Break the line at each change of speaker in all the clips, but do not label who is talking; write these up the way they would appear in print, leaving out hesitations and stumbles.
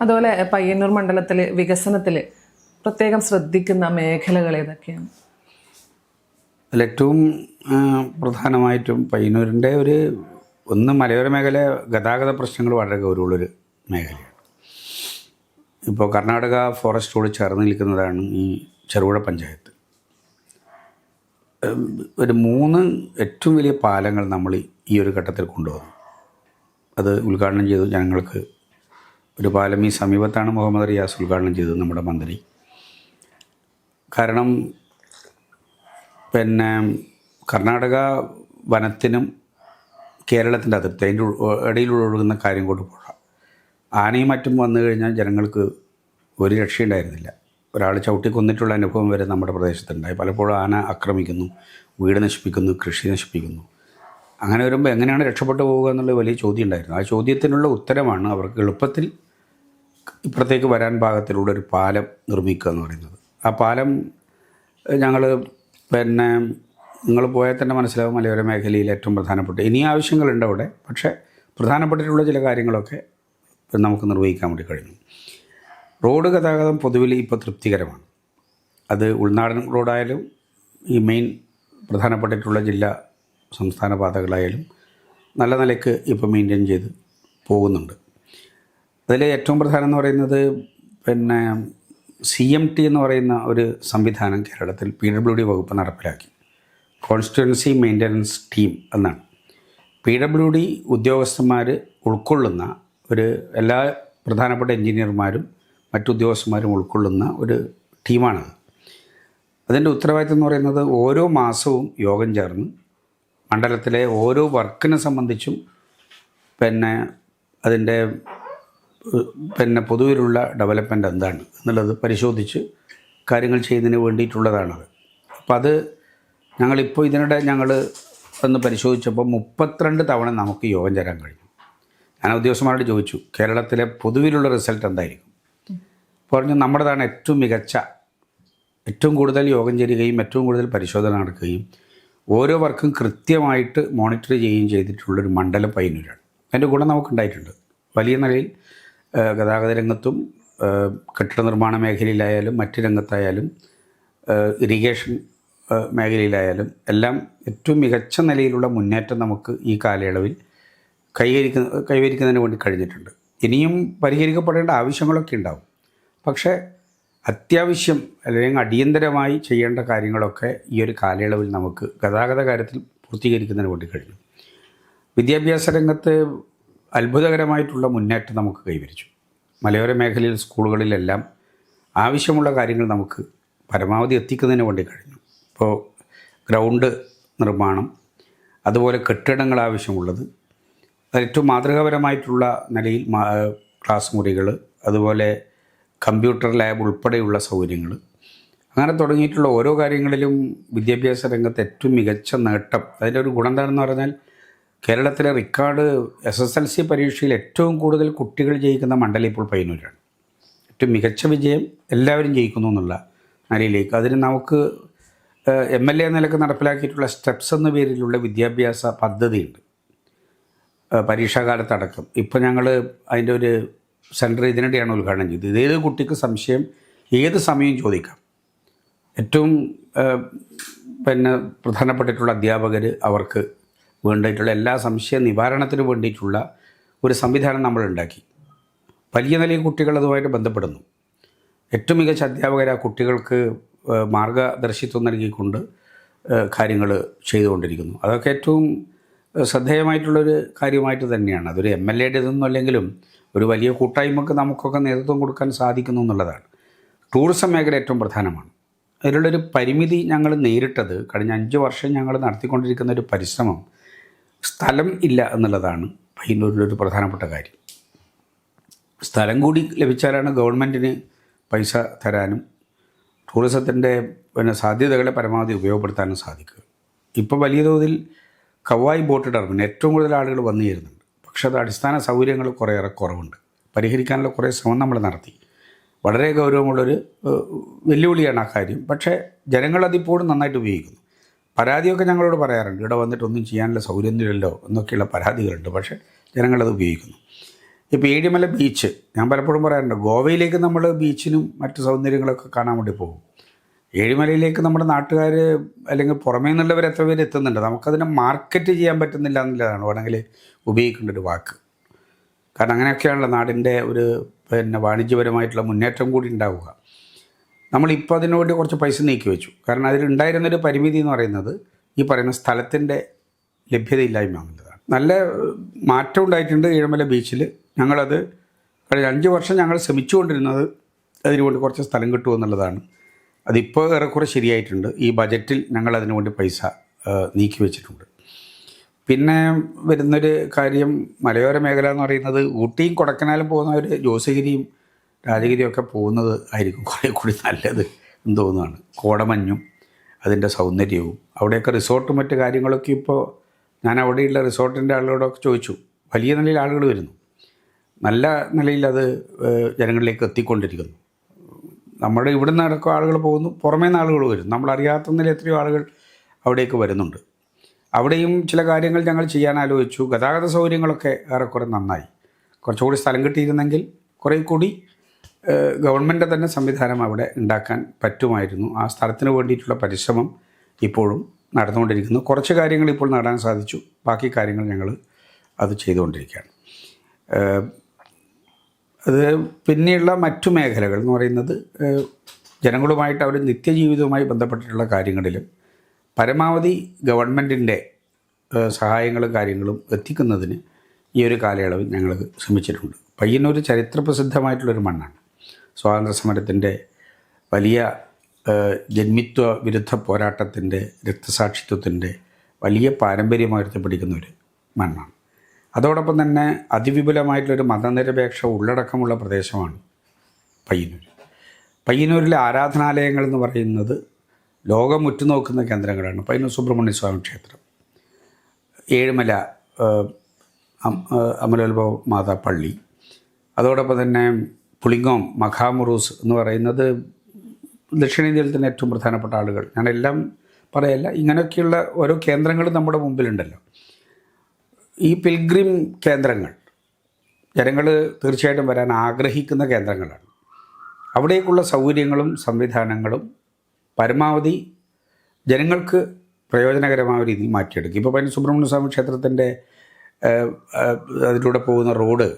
അതുപോലെ പയ്യന്നൂർ മണ്ഡലത്തിലെ വികസനത്തിൽ പ്രത്യേകം ശ്രദ്ധിക്കുന്ന മേഖലകൾ ഏതൊക്കെയാണ്?
അതിൽ ഏറ്റവും പ്രധാനമായിട്ടും പയ്യന്നൂരിൻ്റെ ഒന്ന് മലയോര മേഖല ഗതാഗത പ്രശ്നങ്ങൾ വളരെ ഗൗരവമുള്ളൊരു മേഖലയാണ്. ഇപ്പോൾ കർണാടക ഫോറസ്റ്റോട് ചേർന്ന് നിൽക്കുന്നതാണ് ഈ ചെറുപുഴ പഞ്ചായത്ത്. ഒരു 3 ഏറ്റവും വലിയ പാലങ്ങൾ നമ്മൾ ഈ ഒരു ഘട്ടത്തിൽ കൊണ്ടുവന്നു. അത് ഉദ്ഘാടനം ചെയ്തു ജനങ്ങൾക്ക്. ഒരു പാലം ഈ സമീപത്താണ് മുഹമ്മദ് റിയാസ് ഉദ്ഘാടനം ചെയ്തത്, നമ്മുടെ മന്ത്രി. കാരണം കർണാടക വനത്തിനും കേരളത്തിൻ്റെ അതിർത്തി അതിൻ്റെ ഇടയിലൂടെ ഒഴുകുന്ന കാര്യംകോട് പുഴ, ആനയും മറ്റും വന്നു കഴിഞ്ഞാൽ ജനങ്ങൾക്ക് ഒരു രക്ഷയുണ്ടായിരുന്നില്ല. ഒരാൾ ചവിട്ടി കൊന്നിട്ടുള്ള അനുഭവം വരെ നമ്മുടെ പ്രദേശത്തുണ്ടായി. പലപ്പോഴും ആന ആക്രമിക്കുന്നു, വീട് നശിപ്പിക്കുന്നു, കൃഷി നശിപ്പിക്കുന്നു. അങ്ങനെ വരുമ്പോൾ എങ്ങനെയാണ് രക്ഷപ്പെട്ടു പോവുക എന്നുള്ള വലിയ ചോദ്യം ഉണ്ടായിരുന്നു. ആ ചോദ്യത്തിനുള്ള ഉത്തരമാണ് അവർക്ക് എളുപ്പത്തിൽ ഇപ്പുറത്തേക്ക് വരാൻ പാകത്തിലുള്ള ഒരു പാലം നിർമ്മിക്കുക എന്ന് പറയുന്നത്. ആ പാലം ഞങ്ങൾ നിങ്ങൾ പോയാൽ തന്നെ മനസ്സിലാവും, മലയോര മേഖലയിൽ ഏറ്റവും പ്രധാനപ്പെട്ട ഇനി ആവശ്യങ്ങളുണ്ട് അവിടെ. പക്ഷേ പ്രധാനപ്പെട്ടിട്ടുള്ള ചില കാര്യങ്ങളൊക്കെ നമുക്ക് നിർവഹിക്കാൻ വേണ്ടി കഴിഞ്ഞു. റോഡ് ഗതാഗതം പൊതുവിൽ ഇപ്പോൾ തൃപ്തികരമാണ്. അത് ഉൾനാടൻ റോഡായാലും ഈ മെയിൻ പ്രധാനപ്പെട്ടിട്ടുള്ള ജില്ലാ സംസ്ഥാന പാതകളായാലും നല്ല നിലയ്ക്ക് ഇപ്പോൾ മെയിൻറ്റെയിൻ ചെയ്ത് പോകുന്നുണ്ട്. അതിൽ ഏറ്റവും പ്രധാനം എന്ന് പറയുന്നത് CMT എന്ന് പറയുന്ന ഒരു സംവിധാനം കേരളത്തിൽ PWD വകുപ്പ് നടപ്പിലാക്കി. കോൺസ്റ്റിറ്റ്യുവൻസി മെയിൻ്റനൻസ് ടീം എന്നാണ്. PWD ഉദ്യോഗസ്ഥന്മാർ ഉൾക്കൊള്ളുന്ന എല്ലാ പ്രധാനപ്പെട്ട എൻജിനീയർമാരും മറ്റുദ്യോഗസ്ഥന്മാരും ഉൾക്കൊള്ളുന്ന ഒരു ടീമാണത്. അതിൻ്റെ ഉത്തരവാദിത്വം എന്ന് പറയുന്നത് ഓരോ മാസവും യോഗം ചേർന്ന് മണ്ഡലത്തിലെ ഓരോ വർക്കിനെ സംബന്ധിച്ചും അതിൻ്റെ പൊതുവിലുള്ള ഡെവലപ്മെൻറ്റ് എന്താണ് എന്നുള്ളത് പരിശോധിച്ച് കാര്യങ്ങൾ ചെയ്യുന്നതിന് വേണ്ടിയിട്ടുള്ളതാണത്. അപ്പോൾ അത് ഞങ്ങളിപ്പോൾ ഇതിനിടെ ഒന്ന് പരിശോധിച്ചപ്പോൾ 32 തവണ നമുക്ക് യോഗം ചേരാൻ കഴിഞ്ഞു. ഞാൻ ഉദ്യോഗസ്ഥന്മാരോട് ചോദിച്ചു, കേരളത്തിലെ പൊതുവിലുള്ള റിസൾട്ട് എന്തായിരിക്കും? പറഞ്ഞു, നമ്മുടേതാണ് ഏറ്റവും മികച്ച, ഏറ്റവും കൂടുതൽ യോഗം ചേരുകയും ഏറ്റവും കൂടുതൽ പരിശോധന നടക്കുകയും ഓരോ വർക്കും കൃത്യമായിട്ട് മോണിറ്റർ ചെയ്യുകയും ചെയ്തിട്ടുള്ളൊരു മണ്ഡലം പയ്യന്നൂരാണ്. അതിൻ്റെ ഗുണം നമുക്കുണ്ടായിട്ടുണ്ട്. വലിയ നിലയിൽ ഗതാഗത രംഗത്തും കെട്ടിട നിർമ്മാണ മേഖലയിലായാലും മറ്റ് രംഗത്തായാലും ഇറിഗേഷൻ മേഖലയിലായാലും എല്ലാം ഏറ്റവും മികച്ച നിലയിലുള്ള മുന്നേറ്റം നമുക്ക് ഈ കാലയളവിൽ കൈവരിക്കുന്നതിന് വേണ്ടി കഴിഞ്ഞിട്ടുണ്ട്. ഇനിയും പരിഹരിക്കപ്പെടേണ്ട ആവശ്യങ്ങളൊക്കെ ഉണ്ടാവും. പക്ഷേ അത്യാവശ്യം അല്ലെങ്കിൽ അടിയന്തരമായി ചെയ്യേണ്ട കാര്യങ്ങളൊക്കെ ഈ ഒരു കാലയളവിൽ നമുക്ക് ഗതാഗത കാര്യത്തിൽ പൂർത്തീകരിക്കുന്നതിന് വേണ്ടി കഴിഞ്ഞു. വിദ്യാഭ്യാസ രംഗത്ത് അത്ഭുതകരമായിട്ടുള്ള മുന്നേറ്റം നമുക്ക് കൈവരിച്ചു. മലയോര മേഖലയിൽ സ്കൂളുകളിലെല്ലാം ആവശ്യമുള്ള കാര്യങ്ങൾ നമുക്ക് പരമാവധി എത്തിക്കുന്നതിന് വേണ്ടി കഴിഞ്ഞു. ഇപ്പോൾ ഗ്രൗണ്ട് നിർമ്മാണം, അതുപോലെ കെട്ടിടങ്ങൾ ആവശ്യമുള്ളത്, ഏറ്റവും മാതൃകാപരമായിട്ടുള്ള നിലയിൽ ക്ലാസ് മുറികൾ, അതുപോലെ കമ്പ്യൂട്ടർ ലാബ് ഉൾപ്പെടെയുള്ള സൗകര്യങ്ങൾ, അങ്ങനെ തുടങ്ങിയിട്ടുള്ള ഓരോ കാര്യങ്ങളിലും വിദ്യാഭ്യാസ രംഗത്ത് ഏറ്റവും മികച്ച നേട്ടം. അതിൻ്റെ ഒരു ഗുണം എന്താണെന്ന് പറഞ്ഞാൽ കേരളത്തിലെ റെക്കോർഡ് SSLC പരീക്ഷയിൽ ഏറ്റവും കൂടുതൽ കുട്ടികൾ ജയിക്കുന്ന മണ്ഡലം ഇപ്പോൾ പയ്യന്നൂരാണ്. ഏറ്റവും മികച്ച വിജയം എല്ലാവരും ജയിക്കുന്നു എന്നുള്ള നിലയിലേക്ക് അതിന് നമുക്ക് MLA നിലക്ക് നടപ്പിലാക്കിയിട്ടുള്ള സ്റ്റെപ്സ് എന്ന പേരിലുള്ള വിദ്യാഭ്യാസ പദ്ധതിയുണ്ട്. പരീക്ഷാകാലത്തടക്കം ഇപ്പോൾ ഞങ്ങൾ അതിൻ്റെ ഒരു സെൻറ്റർ ഇതിനിടെയാണ് ഉദ്ഘാടനം ചെയ്തത്. ഏത് കുട്ടിക്ക് സംശയം ഏത് സമയം ചോദിക്കാം. ഏറ്റവും പ്രധാനപ്പെട്ടിട്ടുള്ള അധ്യാപകർ അവർക്ക് വേണ്ടിയിട്ടുള്ള എല്ലാ സംശയ നിവാരണത്തിനു വേണ്ടിയിട്ടുള്ള ഒരു സംവിധാനം നമ്മൾ ഉണ്ടാക്കി. വലിയ നിലയിൽ കുട്ടികൾ അതുമായിട്ട് ബന്ധപ്പെടുന്നു. ഏറ്റവും മികച്ച അധ്യാപകർ ആ കുട്ടികൾക്ക് മാർഗദർശിത്വം നൽകിക്കൊണ്ട് കാര്യങ്ങൾ ചെയ്തുകൊണ്ടിരിക്കുന്നു. അതൊക്കെ ഏറ്റവും ശ്രദ്ധേയമായിട്ടുള്ളൊരു കാര്യമായിട്ട് തന്നെയാണ്. അതൊരു MLAയുടേതൊന്നും അല്ലെങ്കിലും ഒരു വലിയ കൂട്ടായ്മക്ക് നമുക്കൊക്കെ നേതൃത്വം കൊടുക്കാൻ സാധിക്കുന്നു എന്നുള്ളതാണ്. ടൂറിസം മേഖല ഏറ്റവും പ്രധാനമാണ്. അതിലുള്ളൊരു പരിമിതി ഞങ്ങൾ നേരിട്ടത് കഴിഞ്ഞ 5 വർഷം ഞങ്ങൾ നടത്തിക്കൊണ്ടിരിക്കുന്ന ഒരു പരിശ്രമം, സ്ഥലം ഇല്ല എന്നുള്ളതാണ് പയ്യന്നൂരിലൊരു പ്രധാനപ്പെട്ട കാര്യം. സ്ഥലം കൂടി ലഭിച്ചാലാണ് ഗവൺമെൻറ്റിന് പൈസ തരാനും ടൂറിസത്തിൻ്റെ സാധ്യതകളെ പരമാവധി ഉപയോഗപ്പെടുത്താനും സാധിക്കുക. ഇപ്പോൾ വലിയ തോതിൽ കവായി ബോട്ട് ടെർമിനൽ ഏറ്റവും കൂടുതൽ ആളുകൾ വന്നു ചേരുന്നുണ്ട്. പക്ഷേ അത് അടിസ്ഥാന സൗകര്യങ്ങൾ കുറേയേറെ കുറവുണ്ട്. പരിഹരിക്കാനുള്ള കുറേ ശ്രമം നമ്മൾ നടത്തി. വളരെ ഗൗരവമുള്ളൊരു വെല്ലുവിളിയാണ് ആ കാര്യം. പക്ഷേ ജനങ്ങളതിപ്പോഴും നന്നായിട്ട് ഉപയോഗിക്കുന്നു. പരാതിയൊക്കെ ഞങ്ങളോട് പറയാറുണ്ട്, ഇവിടെ വന്നിട്ടൊന്നും ചെയ്യാനുള്ള സൗകര്യമില്ലല്ലോ എന്നൊക്കെയുള്ള പരാതികളുണ്ട്. പക്ഷേ ജനങ്ങളത് ഉപയോഗിക്കുന്നു. ഇപ്പോൾ ഏഴിമല ബീച്ച് ഞാൻ പലപ്പോഴും പറയാറുണ്ട്, ഗോവയിലേക്ക് നമ്മൾ ബീച്ചിനും മറ്റു സൗന്ദര്യങ്ങളൊക്കെ കാണാൻ വേണ്ടി പോകും. ഏഴിമലയിലേക്ക് നമ്മുടെ നാട്ടുകാർ അല്ലെങ്കിൽ പുറമേ നിന്നുള്ളവർ എത്ര പേര് എത്തുന്നുണ്ട്, നമുക്കതിനെ മാർക്കറ്റ് ചെയ്യാൻ പറ്റുന്നില്ല എന്നുള്ളതാണ് വേണമെങ്കിൽ ഉപയോഗിക്കേണ്ട ഒരു വാക്ക്. കാരണം അങ്ങനെയൊക്കെയാണല്ലോ നാടിൻ്റെ ഒരു വാണിജ്യപരമായിട്ടുള്ള മുന്നേറ്റം കൂടി ഉണ്ടാവുക. നമ്മളിപ്പോൾ അതിനു വേണ്ടി കുറച്ച് പൈസ നീക്കി വെച്ചു. കാരണം അതിലുണ്ടായിരുന്നൊരു പരിമിതി എന്ന് പറയുന്നത് ഈ പറയുന്ന സ്ഥലത്തിൻ്റെ ലഭ്യതയില്ലായ്മ എന്നുള്ളതാണ്. നല്ല മാറ്റം ഉണ്ടായിട്ടുണ്ട് ഏഴിമല ബീച്ചിൽ. ഞങ്ങളത് കഴിഞ്ഞ 5 വർഷം ഞങ്ങൾ ശ്രമിച്ചുകൊണ്ടിരുന്നത് അതിനുവേണ്ടി കുറച്ച് സ്ഥലം കിട്ടുമെന്നുള്ളതാണ്. അതിപ്പോൾ ഏറെക്കുറെ ശരിയായിട്ടുണ്ട്. ഈ ബജറ്റിൽ ഞങ്ങൾ അതിനു വേണ്ടി പൈസ നീക്കി വെച്ചിട്ടുണ്ട്. പിന്നെ വരുന്നൊരു കാര്യം, മലയോര മേഖല എന്ന് പറയുന്നത് ഊട്ടിയും കൊടക്കനാലും പോകുന്നവർ ജോസഗിരിയും രാജഗിരിയും ഒക്കെ പോകുന്നത് ആയിരിക്കും കുറേ കൂടി നല്ലത് എന്ന് തോന്നുകയാണ്. കോടമഞ്ഞും അതിൻ്റെ സൗന്ദര്യവും അവിടെയൊക്കെ റിസോർട്ടും മറ്റു കാര്യങ്ങളൊക്കെ ഇപ്പോൾ ഞാൻ അവിടെയുള്ള റിസോർട്ടിൻ്റെ ആളുകളോടൊക്കെ ചോദിച്ചു, വലിയ നിലയിൽ ആളുകൾ വരുന്നു, നല്ല നിലയിൽ അത് ജനങ്ങളിലേക്ക് എത്തിക്കൊണ്ടിരിക്കുന്നു. നമ്മുടെ ഇവിടെ നിന്ന് അടക്കം ആളുകൾ പോകുന്നു, പുറമേ നിന്ന് ആളുകൾ വരും, നമ്മളറിയാത്ത നിലയിൽ എത്രയോ ആളുകൾ അവിടേക്ക് വരുന്നുണ്ട്. അവിടെയും ചില കാര്യങ്ങൾ ഞങ്ങൾ ചെയ്യാൻ ആലോചിച്ചു. ഗതാഗത സൗകര്യങ്ങളൊക്കെ ഏറെക്കുറെ നന്നായി. കുറച്ചുകൂടി സ്ഥലം കിട്ടിയിരുന്നെങ്കിൽ കുറേ കൂടി ഗവൺമെൻറ് തന്നെ സംവിധാനം അവിടെ ഉണ്ടാക്കാൻ പറ്റുമായിരുന്നു. ആ സ്ഥലത്തിന് വേണ്ടിയിട്ടുള്ള പരിശ്രമം ഇപ്പോഴും നടന്നുകൊണ്ടിരിക്കുന്നു. കുറച്ച് കാര്യങ്ങൾ ഇപ്പോൾ നേടാൻ സാധിച്ചു, ബാക്കി കാര്യങ്ങൾ ഞങ്ങൾ അത് ചെയ്തുകൊണ്ടിരിക്കുകയാണ്. അത് പിന്നെയുള്ള മറ്റു മേഖലകൾ എന്ന് പറയുന്നത് ജനങ്ങളുമായിട്ട് അവർ നിത്യജീവിതവുമായി ബന്ധപ്പെട്ടിട്ടുള്ള കാര്യങ്ങളിലും പരമാവധി ഗവൺമെൻറ്റിൻ്റെ സഹായങ്ങളും കാര്യങ്ങളും എത്തിക്കുന്നതിന് ഈ ഒരു കാലയളവിൽ ഞങ്ങൾ ശ്രമിച്ചിട്ടുണ്ട്. പയ്യന്നൂർ ചരിത്രപ്രസിദ്ധമായിട്ടുള്ളൊരു മണ്ണാണ്. സ്വാതന്ത്ര്യ സമരത്തിൻ്റെ വലിയ ജന്മിത്വ വിരുദ്ധ പോരാട്ടത്തിൻ്റെ രക്തസാക്ഷിത്വത്തിൻ്റെ വലിയ പാരമ്പര്യമായിരുത്തപ്പെടിക്കുന്ന ഒരു മണ്ണാണ്. അതോടൊപ്പം തന്നെ അതിവിപുലമായിട്ടുള്ളൊരു മതനിരപേക്ഷ ഉള്ളടക്കമുള്ള പ്രദേശമാണ് പയ്യന്നൂർ. പയ്യന്നൂരിലെ ആരാധനാലയങ്ങൾ എന്ന് പറയുന്നത് ലോകം ഉറ്റുനോക്കുന്ന കേന്ദ്രങ്ങളാണ്. പയ്യന്നൂർ സുബ്രഹ്മണ്യ സ്വാമി ക്ഷേത്രം, ഏഴിമല അമലോത്ഭവ മാതാ പള്ളി, അതോടൊപ്പം തന്നെ പുളിങ്ങോം മഖാമുറൂസ് എന്ന് പറയുന്നത് ദക്ഷിണേന്ത്യയിൽ തന്നെ ഏറ്റവും പ്രധാനപ്പെട്ട ആളുകൾ, ഞാനെല്ലാം പറയല്ല, ഇങ്ങനെയൊക്കെയുള്ള ഓരോ കേന്ദ്രങ്ങളും നമ്മുടെ മുമ്പിലുണ്ടല്ലോ. ഈ പിൽഗ്രിം കേന്ദ്രങ്ങൾ ജനങ്ങൾ തീർച്ചയായിട്ടും വരാൻ ആഗ്രഹിക്കുന്ന കേന്ദ്രങ്ങളാണ്. അവിടേക്കുള്ള സൗകര്യങ്ങളും സംവിധാനങ്ങളും പരമാവധി ജനങ്ങൾക്ക് പ്രയോജനകരമായ രീതിയിൽ മാറ്റിയെടുക്കും. ഇപ്പോൾ പയ്യന്നൂർ സുബ്രഹ്മണ്യ സ്വാമി ക്ഷേത്രത്തിൻ്റെ അതിലൂടെ പോകുന്ന റോഡ്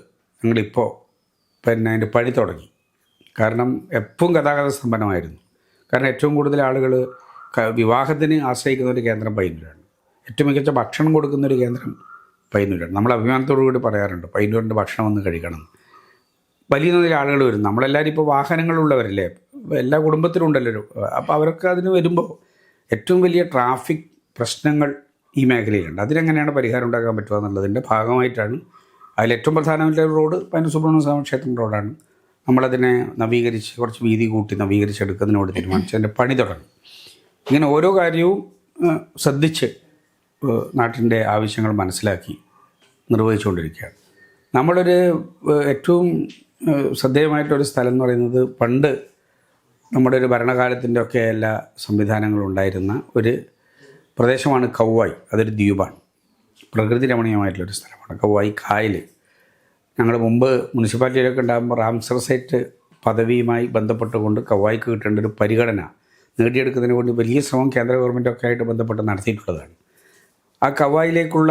ഞങ്ങളിപ്പോൾ അതിൻ്റെ പണി തുടങ്ങി. കാരണം എപ്പോഴും ഗതാഗത സ്തംഭനമായിരുന്നു. കാരണം ഏറ്റവും കൂടുതൽ ആളുകൾ വിവാഹത്തിന് ആശ്രയിക്കുന്ന ഒരു കേന്ദ്രം പയ്യന്നൂരാണ്. ഏറ്റവും മികച്ച ഭക്ഷണം കൊടുക്കുന്നൊരു കേന്ദ്രം പയ്യന്നൂരാണ്. നമ്മൾ അഭിമാനത്തോടു കൂടി പറയാറുണ്ട് പയ്യന്നൂരിൻ്റെ ഭക്ഷണം ഒന്ന് കഴിക്കണം. വലിയ നിലയിൽ ആളുകൾ വരും. നമ്മളെല്ലാവരും ഇപ്പോൾ വാഹനങ്ങളുള്ളവരല്ലേ, എല്ലാ കുടുംബത്തിലും ഉണ്ടല്ലോ. അപ്പോൾ അവരൊക്കെ അതിന് വരുമ്പോൾ ഏറ്റവും വലിയ ട്രാഫിക് പ്രശ്നങ്ങൾ ഈ മേഖലയിലുണ്ട്. അതിനെങ്ങനെയാണ് പരിഹാരം ഉണ്ടാക്കാൻ പറ്റുക എന്നുള്ളതിൻ്റെ ഭാഗമായിട്ടാണ് അതിലേറ്റവും പ്രധാനമായിട്ടുള്ള റോഡ് പയ്യന്നൂർ സുബ്രഹ്മണ്യ സ്വാമി ക്ഷേത്രം റോഡാണ്. നമ്മളതിനെ നവീകരിച്ച് കുറച്ച് വീതി കൂട്ടി നവീകരിച്ചെടുക്കുന്നതിനോട് തീരുമാനിച്ച് അതിൻ്റെ പണി തുടങ്ങി. ഇങ്ങനെ ഓരോ കാര്യവും ശ്രദ്ധിച്ച് നാട്ടിൻ്റെ ആവശ്യങ്ങൾ മനസ്സിലാക്കി നിർവഹിച്ചുകൊണ്ടിരിക്കുകയാണ്. നമ്മളൊരു ഏറ്റവും ശ്രദ്ധേയമായിട്ടൊരു സ്ഥലം എന്ന് പറയുന്നത് പണ്ട് നമ്മുടെ ഒരു ഭരണകാലത്തിൻ്റെ ഒക്കെ എല്ലാ സംവിധാനങ്ങളും ഉണ്ടായിരുന്ന ഒരു പ്രദേശമാണ് കൗവായി. അതൊരു ദ്വീപാണ്, പ്രകൃതി രമണീയമായിട്ടുള്ളൊരു സ്ഥലമാണ് കൗവായി കായൽ. ഞങ്ങൾ മുമ്പ് മുനിസിപ്പാലിറ്റിയിലൊക്കെ ഉണ്ടാകുമ്പോൾ റാംസർ സൈറ്റ് പദവിയുമായി ബന്ധപ്പെട്ടുകൊണ്ട് കൗവായിക്ക് കിട്ടേണ്ട ഒരു പരിഗണന നേടിയെടുക്കുന്നതിന് വേണ്ടി വലിയ ശ്രമം കേന്ദ്ര ഗവൺമെൻറ്റൊക്കെ ആയിട്ട് ബന്ധപ്പെട്ട് നടത്തിയിട്ടുള്ളതാണ്. ആ കൗവായിലേക്കുള്ള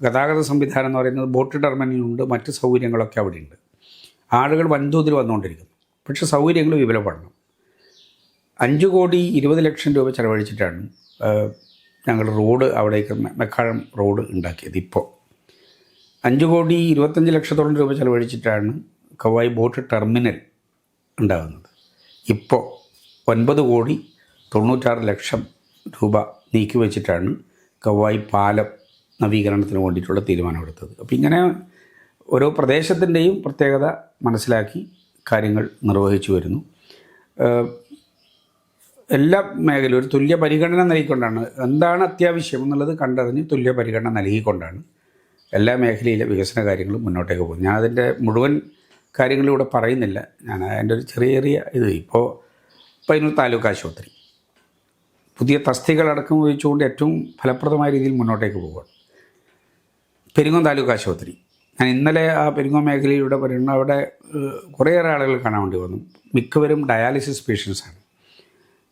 ഗതാഗത സംവിധാനം എന്ന് പറയുന്നത് ബോട്ട് ടെർമിനലുണ്ട്, മറ്റ് സൗകര്യങ്ങളൊക്കെ അവിടെയുണ്ട്. ആളുകൾ വൻതോതിൽ വന്നുകൊണ്ടിരിക്കുന്നു. പക്ഷേ സൗകര്യങ്ങൾ വിപുലപ്പെടണം. 5,20,00,000 രൂപ ചെലവഴിച്ചിട്ടാണ് ഞങ്ങൾ റോഡ് അവിടേക്ക് മെക്കാഴം റോഡ് ഉണ്ടാക്കിയത്. ഇപ്പോൾ 5,25,00,000 രൂപ ചെലവഴിച്ചിട്ടാണ് കൗവായി ബോട്ട് ടെർമിനൽ ഉണ്ടാകുന്നത്. ഇപ്പോൾ 9,96,00,000 രൂപ നീക്കി വെച്ചിട്ടാണ് കൗവായി പാലം നവീകരണത്തിന് വേണ്ടിയിട്ടുള്ള തീരുമാനമെടുത്തത്. അപ്പോൾ ഇങ്ങനെ ഓരോ പ്രദേശത്തിൻ്റെയും പ്രത്യേകത മനസ്സിലാക്കി കാര്യങ്ങൾ നിർവഹിച്ചു വരുന്നു. എല്ലാ മേഖലയും ഒരു തുല്യ പരിഗണന നൽകിക്കൊണ്ടാണ്, എന്താണ് അത്യാവശ്യം എന്നുള്ളത് കണ്ടറിഞ്ഞ് തുല്യ പരിഗണന നൽകിക്കൊണ്ടാണ് എല്ലാ മേഖലയിലെ വികസന കാര്യങ്ങളും മുന്നോട്ടേക്ക് പോകുന്നത്. ഞാൻ അതിൻ്റെ മുഴുവൻ കാര്യങ്ങളിലൂടെ പറയുന്നില്ല. ഞാൻ അതിൻ്റെ ഒരു ചെറിയ ഇത് ഇപ്പോൾ പയ്യന്നൂർ താലൂക്ക് ആശുപത്രി പുതിയ തസ്തികളടക്കം ഉപയോഗിച്ചുകൊണ്ട് ഏറ്റവും ഫലപ്രദമായ രീതിയിൽ മുന്നോട്ടേക്ക് പോവുകയാണ്. പെരിങ്ങോം താലൂക്ക് ആശുപത്രി ഞാൻ ഇന്നലെ ആ പെരിങ്ങോം മേഖലയിലൂടെ പറയുന്നത് അവിടെ കുറേയേറെ ആളുകൾ കാണാൻ വേണ്ടി വന്നു. മിക്കവരും ഡയാലിസിസ് പേഷ്യൻസാണ്.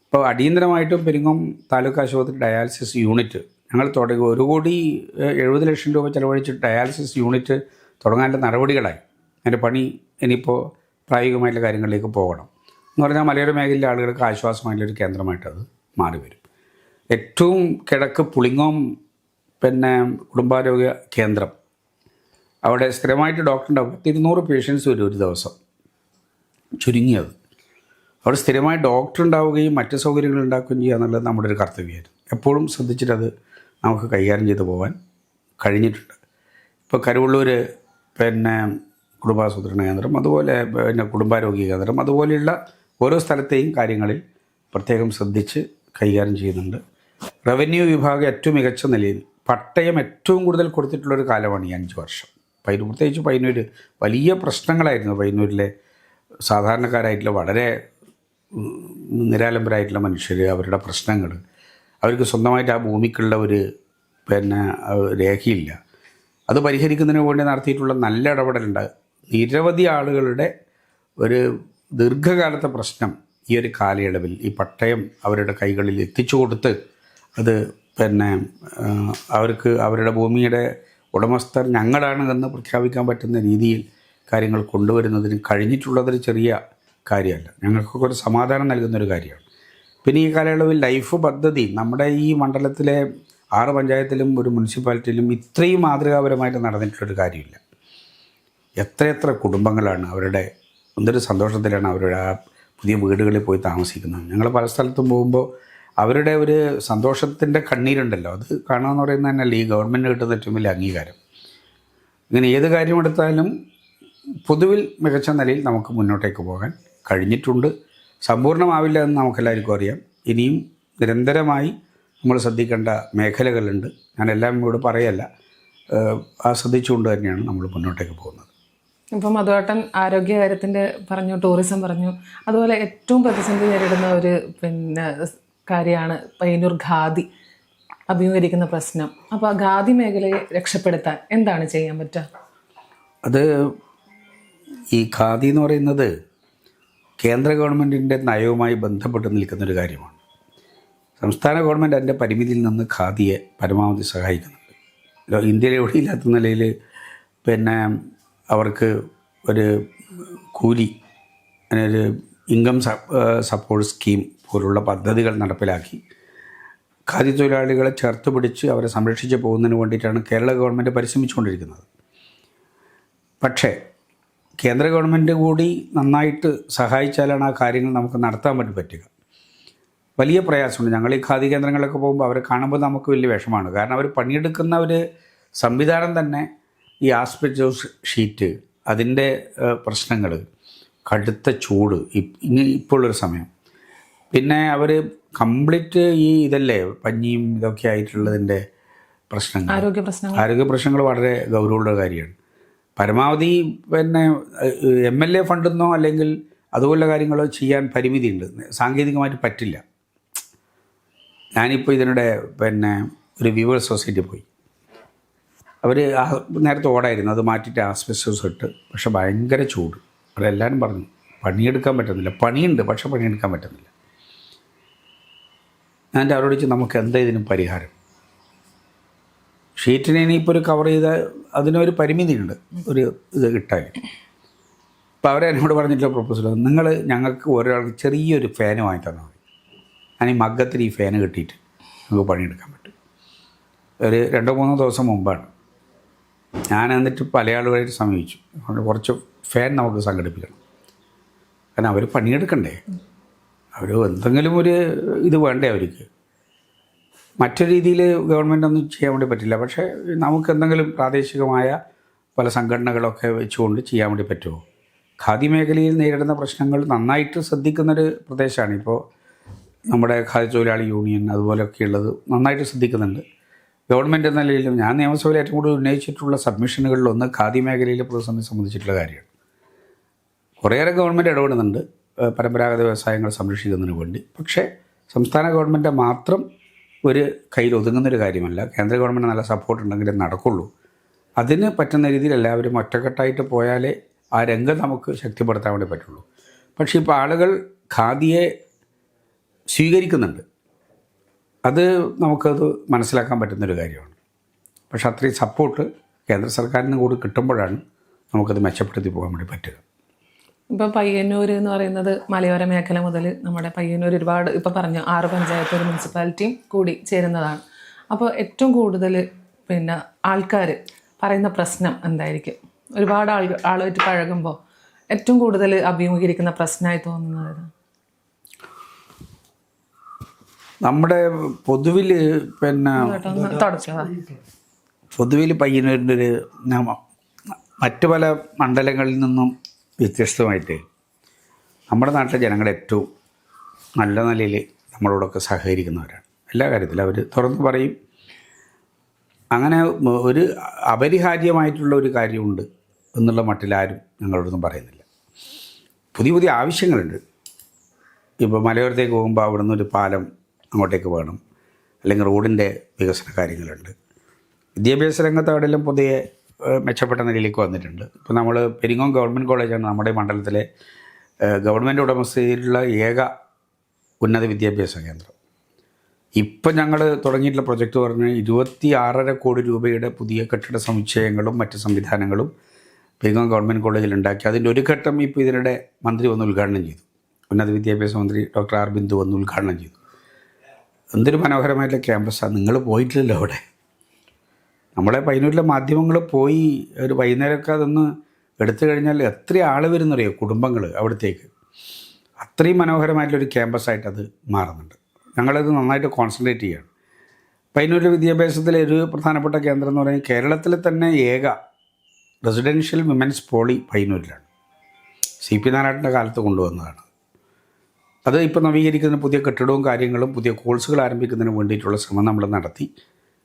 ഇപ്പോൾ അടിയന്തരമായിട്ടും പെരിങ്ങോം താലൂക്ക് ആശുപത്രി ഡയാലിസിസ് യൂണിറ്റ് ഞങ്ങൾ തുടങ്ങി 1,70,00,000 രൂപ ചിലവഴിച്ച് ഡയാലിസിസ് യൂണിറ്റ് തുടങ്ങാനുള്ള നടപടികളായി. അതിൻ്റെ പണി ഇനിയിപ്പോൾ പ്രായോഗികമായിട്ടുള്ള കാര്യങ്ങളിലേക്ക് പോകണം എന്ന് പറഞ്ഞാൽ മലയോര മേഖലയിലെ ആളുകൾക്ക് ആശ്വാസമായിട്ടുള്ളൊരു കേന്ദ്രമായിട്ടത് മാറി വരും. ഏറ്റവും കിഴക്ക് പുളിങ്ങോം കുടുംബാരോഗ്യ കേന്ദ്രം, അവിടെ സ്ഥിരമായിട്ട് ഡോക്ടറുണ്ടാവും. 200 പേഷ്യൻസ് വരും ഒരു ദിവസം, ചുരുങ്ങിയത്. അവിടെ സ്ഥിരമായി ഡോക്ടർ ഉണ്ടാവുകയും മറ്റ് സൗകര്യങ്ങൾ ഉണ്ടാക്കുകയും ചെയ്യുക എന്നുള്ളത് നമ്മുടെ ഒരു കർത്തവ്യമായിരുന്നു. എപ്പോഴും ശ്രദ്ധിച്ചിട്ടത് നമുക്ക് കൈകാര്യം ചെയ്തു പോകാൻ കഴിഞ്ഞിട്ടുണ്ട്. ഇപ്പോൾ കരുവള്ളൂർ കുടുംബാസൂത്രണ കേന്ദ്രം, അതുപോലെ കുടുംബാരോഗ്യ കേന്ദ്രം, അതുപോലെയുള്ള ഓരോ സ്ഥലത്തെയും കാര്യങ്ങളിൽ പ്രത്യേകം ശ്രദ്ധിച്ച് കൈകാര്യം ചെയ്യുന്നുണ്ട്. റവന്യൂ വിഭാഗം ഏറ്റവും മികച്ച നിലയിൽ പട്ടയം ഏറ്റവും കൂടുതൽ കൊടുത്തിട്ടുള്ളൊരു കാലമാണ് ഈ 5 വർഷം. പ്രത്യേകിച്ച് പയ്യന്നൂർ വലിയ പ്രശ്നങ്ങളായിരുന്നു. പയ്യന്നൂരിലെ സാധാരണക്കാരായിട്ടുള്ള വളരെ നിരാലംബരായിട്ടുള്ള മനുഷ്യർ, അവരുടെ പ്രശ്നങ്ങൾ, അവർക്ക് സ്വന്തമായിട്ട് ആ ഭൂമിക്കുള്ള ഒരു രേഖയില്ല. അത് പരിഹരിക്കുന്നതിന് വേണ്ടി നടത്തിയിട്ടുള്ള നല്ല ഇടപെടലുണ്ട്. നിരവധി ആളുകളുടെ ഒരു ദീർഘകാലത്തെ പ്രശ്നം ഈ ഒരു കാലയളവിൽ ഈ പട്ടയം അവരുടെ കൈകളിൽ എത്തിച്ചു കൊടുത്ത് അത് അവർക്ക് അവരുടെ ഭൂമിയുടെ ഉടമസ്ഥർ ഞങ്ങളാണ് എന്ന് പ്രഖ്യാപിക്കാൻ പറ്റുന്ന രീതിയിൽ കാര്യങ്ങൾ കൊണ്ടുവരുന്നതിന് കഴിഞ്ഞിട്ടുള്ളതൊരു ചെറിയ കാര്യമല്ല, ഞങ്ങൾക്കൊക്കെ ഒരു സമാധാനം നൽകുന്നൊരു കാര്യമാണ്. പിന്നെ ഈ കാലയളവിൽ ലൈഫ് പദ്ധതി നമ്മുടെ ഈ മണ്ഡലത്തിലെ 6 പഞ്ചായത്തിലും ഒരു മുനിസിപ്പാലിറ്റിയിലും ഇത്രയും മാതൃകാപരമായിട്ട് നടന്നിട്ടുള്ളൊരു കാര്യമില്ല. എത്രയെത്ര കുടുംബങ്ങളാണ് അവരുടെ എന്തൊരു സന്തോഷത്തിലാണ് അവരുടെ ആ പുതിയ വീടുകളിൽ പോയി താമസിക്കുന്നത്. ഞങ്ങൾ പല സ്ഥലത്തും പോകുമ്പോൾ അവരുടെ ഒരു സന്തോഷത്തിൻ്റെ കണ്ണീരുണ്ടല്ലോ, അത് കാണുകയെന്ന് പറയുന്നത് തന്നെയല്ല ഈ ഗവൺമെൻറ് കിട്ടുന്ന ഏറ്റവും വലിയ അംഗീകാരം. ഇങ്ങനെ ഏത് കാര്യമെടുത്താലും പൊതുവിൽ മികച്ച നിലയിൽ നമുക്ക് മുന്നോട്ടേക്ക് പോകാൻ കഴിഞ്ഞിട്ടുണ്ട്. സമ്പൂർണ്ണമാവില്ല എന്ന് നമുക്കെല്ലാവർക്കും അറിയാം. ഇനിയും നിരന്തരമായി നമ്മൾ ശ്രദ്ധിക്കേണ്ട മേഖലകളുണ്ട്. ഞാനെല്ലാം ഇവിടെ പറയല്ല, ശ്രദ്ധിച്ചുകൊണ്ട് തന്നെയാണ് നമ്മൾ മുന്നോട്ടേക്ക് പോകുന്നത്.
ഇപ്പം മധുവേട്ടൻ ആരോഗ്യകാര്യത്തിൻ്റെ പറഞ്ഞു, ടൂറിസം പറഞ്ഞു, അതുപോലെ ഏറ്റവും പ്രതിസന്ധി നേരിടുന്ന ഒരു കാര്യമാണ് പയ്യന്നൂർ ഖാദി അഭിമുഖീകരിക്കുന്ന പ്രശ്നം. അപ്പോൾ ഖാദി മേഖലയെ രക്ഷപ്പെടുത്താൻ എന്താണ് ചെയ്യാൻ പറ്റുക?
അത് ഈ ഖാദി എന്ന് പറയുന്നത് കേന്ദ്ര ഗവൺമെൻറ്റിൻ്റെ നയവുമായി ബന്ധപ്പെട്ട് നിൽക്കുന്നൊരു കാര്യമാണ്. സംസ്ഥാന ഗവൺമെൻറ് അതിൻ്റെ പരിമിതിയിൽ നിന്ന് ഖാദിയെ പരമാവധി സഹായിക്കുന്നുണ്ട്. ഇന്ത്യയിൽ എവിടെയില്ലാത്ത നിലയിൽ അവർക്ക് ഒരു കൂലി, ഒരു ഇൻകം സപ്പോർട്ട് സ്കീം പോലുള്ള പദ്ധതികൾ നടപ്പിലാക്കി ഖാദി തൊഴിലാളികളെ ചേർത്ത് പിടിച്ച് അവരെ സംരക്ഷിച്ച് പോകുന്നതിന് വേണ്ടിയിട്ടാണ് കേരള ഗവൺമെൻറ് പരിശ്രമിച്ചുകൊണ്ടിരിക്കുന്നത്. പക്ഷേ കേന്ദ്ര ഗവൺമെൻറ് കൂടി നന്നായിട്ട് സഹായിച്ചാലാണ് ആ കാര്യങ്ങൾ നമുക്ക് നടത്താൻ പറ്റുക. വലിയ പ്രയാസമുണ്ട്. ഞങ്ങൾ ഈ ഖാദി കേന്ദ്രങ്ങളിലൊക്കെ പോകുമ്പോൾ അവരെ കാണുമ്പോൾ നമുക്ക് വലിയ വിഷമമാണ്. കാരണം അവർ പണിയെടുക്കുന്ന ഒരു സംവിധാനം തന്നെ ഈ ആസ്പെറ്റോസ് ഷീറ്റ്, അതിൻ്റെ പ്രശ്നങ്ങൾ, കടുത്ത ചൂട് ഇപ്പോഴുള്ളൊരു സമയം, പിന്നെ അവർ കംപ്ലീറ്റ് ഈ ഇതല്ലേ പഞ്ഞിയും ഇതൊക്കെ ആയിട്ടുള്ളതിൻ്റെ പ്രശ്നങ്ങൾ, ആരോഗ്യ പ്രശ്നങ്ങൾ വളരെ ഗൗരവമുള്ള കാര്യമാണ്. പരമാവധി MLA ഫണ്ടെന്നോ അല്ലെങ്കിൽ അതുപോലുള്ള കാര്യങ്ങളോ ചെയ്യാൻ പരിമിതിയുണ്ട്, സാങ്കേതികമായിട്ട് പറ്റില്ല. ഞാനിപ്പോൾ ഇതിനിടെ ഒരു വ്യൂവേഴ്സ് സൊസൈറ്റി പോയി. അവർ നേരത്തെ ഓടായിരുന്നു, അത് മാറ്റിയിട്ട് ആസ്ബെസ്റ്റോസ് ഇട്ട്. പക്ഷെ ഭയങ്കര ചൂട്. അവരെല്ലാവരും പറഞ്ഞു പണിയെടുക്കാൻ പറ്റുന്നില്ല. പണിയുണ്ട്, പക്ഷെ പണിയെടുക്കാൻ പറ്റുന്നില്ല. ഞാൻ അവരോട് ചോദിച്ചു നമുക്ക് എന്താ ഇതിന് പരിഹാരം? ഷീറ്റിനെ ഇനിയിപ്പോൾ ഒരു കവർ ചെയ്ത അതിനൊരു പരിമിതിയുണ്ട്, ഒരു ഇത് കിട്ടാൻ. അപ്പോൾ അവരെന്നോട് പറഞ്ഞിട്ടുള്ള പ്രൊപ്പോസൽ, നിങ്ങൾ ഞങ്ങൾക്ക് ഒരാൾക്ക് ചെറിയൊരു ഫാന് വാങ്ങി തന്നാൽ മതി. ഞാൻ ഈ മഗ്ഗത്തിൽ ഈ ഫാന് കിട്ടിയിട്ട് നമുക്ക് പണിയെടുക്കാൻ പറ്റും. ഒരു 2-3 ദിവസം മുമ്പാണ് ഞാൻ എന്നിട്ട് പല ആളുകളായിട്ട് സമീപിച്ചു. കുറച്ച് ഫാൻ നമുക്ക് സംഘടിപ്പിക്കണം. കാരണം അവർ പണിയെടുക്കണ്ടേ, അവർ എന്തെങ്കിലും ഒരു ഇത് വേണ്ടേ അവർക്ക്. മറ്റൊരു രീതിയിൽ ഗവൺമെൻറ് ഒന്നും ചെയ്യാൻ വേണ്ടി പറ്റില്ല. പക്ഷേ നമുക്ക് എന്തെങ്കിലും പ്രാദേശികമായ പല സംഘടനകളൊക്കെ വെച്ചുകൊണ്ട് ചെയ്യാൻ വേണ്ടി പറ്റുമോ? ഖാദി മേഖലയിൽ നേരിടുന്ന പ്രശ്നങ്ങൾ നന്നായിട്ട് ശ്രദ്ധിക്കുന്നൊരു പ്രദേശമാണ്. ഇപ്പോൾ നമ്മുടെ ഖാദി തൊഴിലാളി യൂണിയൻ അതുപോലെയൊക്കെയുള്ളത് നന്നായിട്ട് ശ്രദ്ധിക്കുന്നുണ്ട്. ഗവൺമെൻറ് എന്ന നിലയിലും ഞാൻ നിയമസഭയിൽ ഏറ്റവും കൂടുതൽ ഉന്നയിച്ചിട്ടുള്ള സബ്മിഷനുകളിലൊന്ന് ഖാദി മേഖലയിലെ പ്രതിസന്ധി സംബന്ധിച്ചിട്ടുള്ള കാര്യമാണ്. കുറേയേറെ ഗവൺമെൻറ് ഇടപെടുന്നുണ്ട് പരമ്പരാഗത വ്യവസായങ്ങൾ സംരക്ഷിക്കുന്നതിന് വേണ്ടി. പക്ഷേ സംസ്ഥാന ഗവൺമെൻറ് മാത്രം ഒരു കയ്യിൽ ഒതുങ്ങുന്നൊരു കാര്യമല്ല. കേന്ദ്ര ഗവൺമെൻറ് നല്ല സപ്പോർട്ട് ഉണ്ടെങ്കിലേ നടക്കുള്ളൂ. അതിന് പറ്റുന്ന രീതിയിൽ എല്ലാവരും ഒറ്റക്കെട്ടായിട്ട് പോയാലേ ആ രംഗം നമുക്ക് ശക്തിപ്പെടുത്താൻ വേണ്ടി പറ്റുള്ളൂ. പക്ഷേ ഇപ്പോൾ ആളുകൾ ഖാദിയെ സ്വീകരിക്കുന്നുണ്ട്, അത് നമുക്കത് മനസ്സിലാക്കാൻ പറ്റുന്നൊരു കാര്യമാണ്. പക്ഷേ അത്രയും സപ്പോർട്ട് കേന്ദ്ര സർക്കാരിന് കൂടി കിട്ടുമ്പോഴാണ് നമുക്കത് മെച്ചപ്പെടുത്തി പോകാൻ വേണ്ടി പറ്റുക.
ഇപ്പോൾ പയ്യന്നൂർ എന്ന് പറയുന്നത് മലയോര മേഖല മുതൽ നമ്മുടെ പയ്യന്നൂർ ഒരുപാട് ഇപ്പോൾ പറഞ്ഞു 6 പഞ്ചായത്ത് ഒരു മുനിസിപ്പാലിറ്റിയും കൂടി ചേരുന്നതാണ്. അപ്പോൾ ഏറ്റവും കൂടുതൽ പിന്നെ ആൾക്കാർ പറയുന്ന പ്രശ്നം എന്തായിരിക്കും? ഒരുപാട് ആളുമായിട്ട് പഴകുമ്പോൾ ഏറ്റവും കൂടുതൽ അഭിമുഖീകരിക്കുന്ന പ്രശ്നമായി തോന്നുന്നത്
നമ്മുടെ പൊതുവിൽ പിന്നെ പൊതുവിൽ പയ്യന്നൂരിൻ്റെ ഒരു മറ്റു പല മണ്ഡലങ്ങളിൽ നിന്നും വ്യത്യസ്തമായിട്ട് നമ്മുടെ നാട്ടിലെ ജനങ്ങൾ ഏറ്റവും നല്ല നിലയിൽ നമ്മളോടൊക്കെ സഹകരിക്കുന്നവരാണ്. എല്ലാ കാര്യത്തിലും അവർ തുറന്ന് പറയും. അങ്ങനെ ഒരു അപരിഹാര്യമായിട്ടുള്ള ഒരു കാര്യമുണ്ട് എന്നുള്ള മട്ടിലാരും ഞങ്ങളോടൊന്നും പറയുന്നില്ല. പുതിയ പുതിയ ആവശ്യങ്ങളുണ്ട്. ഇപ്പോൾ മലയോരത്തേക്ക് പോകുമ്പോൾ അവിടെ നിന്നൊരു പാലം അങ്ങോട്ടേക്ക് വേണം, അല്ലെങ്കിൽ റോഡിൻ്റെ വികസന കാര്യങ്ങളുണ്ട്. വിദ്യാഭ്യാസ രംഗത്ത് അവിടെയെല്ലാം പുതിയ മെച്ചപ്പെട്ട നിലയിലേക്ക് വന്നിട്ടുണ്ട്. ഇപ്പോൾ നമ്മൾ പെരിങ്ങോം ഗവൺമെൻറ് കോളേജാണ് നമ്മുടെ മണ്ഡലത്തിലെ ഗവൺമെൻറ് ഉടമസ്ഥയിലുള്ള ഏക ഉന്നത വിദ്യാഭ്യാസ കേന്ദ്രം. ഇപ്പം ഞങ്ങൾ തുടങ്ങിയിട്ടുള്ള പ്രൊജക്റ്റ് പറഞ്ഞ് 26.5 കോടി രൂപയുടെ പുതിയ കെട്ടിട സമുച്ചയങ്ങളും മറ്റ് സംവിധാനങ്ങളും പെരിങ്ങോം ഗവൺമെൻറ് കോളേജിൽ ഉണ്ടാക്കി. അതിൻ്റെ ഒരു ഘട്ടം ഇപ്പോൾ ഇതിനിടെ മന്ത്രി വന്ന് ഉദ്ഘാടനം ചെയ്തു. ഉന്നത വിദ്യാഭ്യാസ മന്ത്രി ഡോക്ടർ ആർ ബിന്ദു വന്ന് ഉദ്ഘാടനം ചെയ്തു. എന്തൊരു മനോഹരമായിട്ടുള്ള ക്യാമ്പസാണ്. നിങ്ങൾ പോയിട്ടില്ലല്ലോ അവിടെ. നമ്മളെ പയ്യന്നൂരിലെ മാധ്യമങ്ങൾ പോയി ഒരു വൈകുന്നേരമൊക്കെ അതൊന്ന് എടുത്തു കഴിഞ്ഞാൽ എത്ര ആൾ വരുന്നറിയോ, കുടുംബങ്ങൾ അവിടത്തേക്ക്. അത്രയും മനോഹരമായിട്ടുള്ളൊരു ക്യാമ്പസായിട്ട് അത് മാറുന്നുണ്ട്. ഞങ്ങളത് നന്നായിട്ട് കോൺസെൻട്രേറ്റ് ചെയ്യുകയാണ്. പയ്യന്നൂരിലെ വിദ്യാഭ്യാസത്തിലെ ഒരു പ്രധാനപ്പെട്ട കേന്ദ്രം എന്ന് പറയുന്നത് കേരളത്തിലെ തന്നെ ഏക റെസിഡൻഷ്യൽ വിമൻസ് പോളി പയ്യന്നൂരിലാണ്. CP നാരായണൻ്റെ കാലത്ത് കൊണ്ടുവന്നതാണ്. അത് ഇപ്പോൾ നവീകരിക്കുന്നതിന് പുതിയ കെട്ടിടവും കാര്യങ്ങളും പുതിയ കോഴ്സുകൾ ആരംഭിക്കുന്നതിന് വേണ്ടിയിട്ടുള്ള ശ്രമം നമ്മൾ നടത്തി.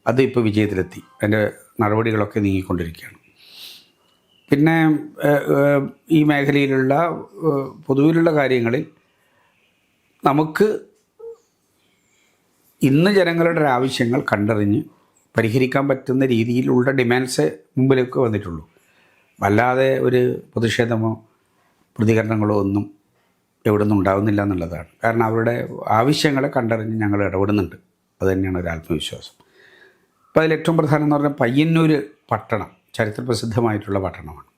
അത് ഇപ്പോൾ വിജയത്തിലെത്തി. അതിൻ്റെ നടപടികളൊക്കെ നീങ്ങിക്കൊണ്ടിരിക്കുകയാണ്. പിന്നെ ഈ മേഖലയിലുള്ള പൊതുവിലുള്ള കാര്യങ്ങളിൽ നമുക്ക് ഇന്ന് ജനങ്ങളുടെ ആവശ്യങ്ങൾ കണ്ടറിഞ്ഞ് പരിഹരിക്കാൻ പറ്റുന്ന രീതിയിലുള്ള ഡിമാൻഡ്സ് മുമ്പിലേക്ക് വന്നിട്ടുള്ളൂ. വല്ലാതെ ഒരു പ്രതിഷേധമോ പ്രതികരണങ്ങളോ ഒന്നും എവിടെ നിന്നും ഉണ്ടാകുന്നില്ല എന്നുള്ളതാണ്. കാരണം അവരുടെ ആവശ്യങ്ങളെ കണ്ടറിഞ്ഞ് ഞങ്ങൾ ഇടപെടുന്നുണ്ട്. അതുതന്നെയാണ് ഒരു ആത്മവിശ്വാസം. അപ്പോൾ അതിലേറ്റവും പ്രധാനം എന്ന് പറഞ്ഞാൽ പയ്യന്നൂർ പട്ടണം ചരിത്രപ്രസിദ്ധമായിട്ടുള്ള പട്ടണമാണ്.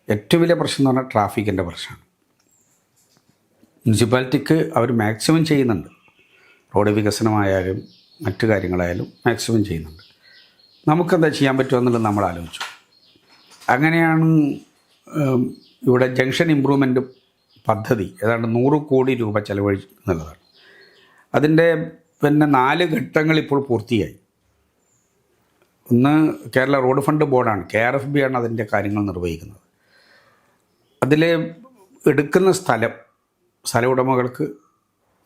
ഏറ്റവും വലിയ പ്രശ്നം എന്ന് പറഞ്ഞാൽ ട്രാഫിക്കിൻ്റെ പ്രശ്നമാണ്. മുനിസിപ്പാലിറ്റിക്ക് അവർ മാക്സിമം ചെയ്യുന്നുണ്ട്. റോഡ് വികസനമായാലും മറ്റു കാര്യങ്ങളായാലും മാക്സിമം ചെയ്യുന്നുണ്ട്. നമുക്കെന്താ ചെയ്യാൻ പറ്റുമെന്നുള്ളത് നമ്മൾ ആലോചിച്ചു. അങ്ങനെയാണ് ഇവിടെ ജംഗ്ഷൻ ഇമ്പ്രൂവ്മെൻറ്റ് പദ്ധതി ഏതാണ്ട് 100 കോടി രൂപ ചെലവഴിക്കുന്നുള്ളതാണ്. അതിൻ്റെ 4 ഘട്ടങ്ങൾ ഇപ്പോൾ പൂർത്തിയായി. ഒന്ന് കേരള റോഡ് ഫണ്ട് ബോർഡാണ്, KRFB ആണ് അതിൻ്റെ കാര്യങ്ങൾ നിർവഹിക്കുന്നത്. അതിൽ എടുക്കുന്ന സ്ഥല ഉടമകൾക്ക്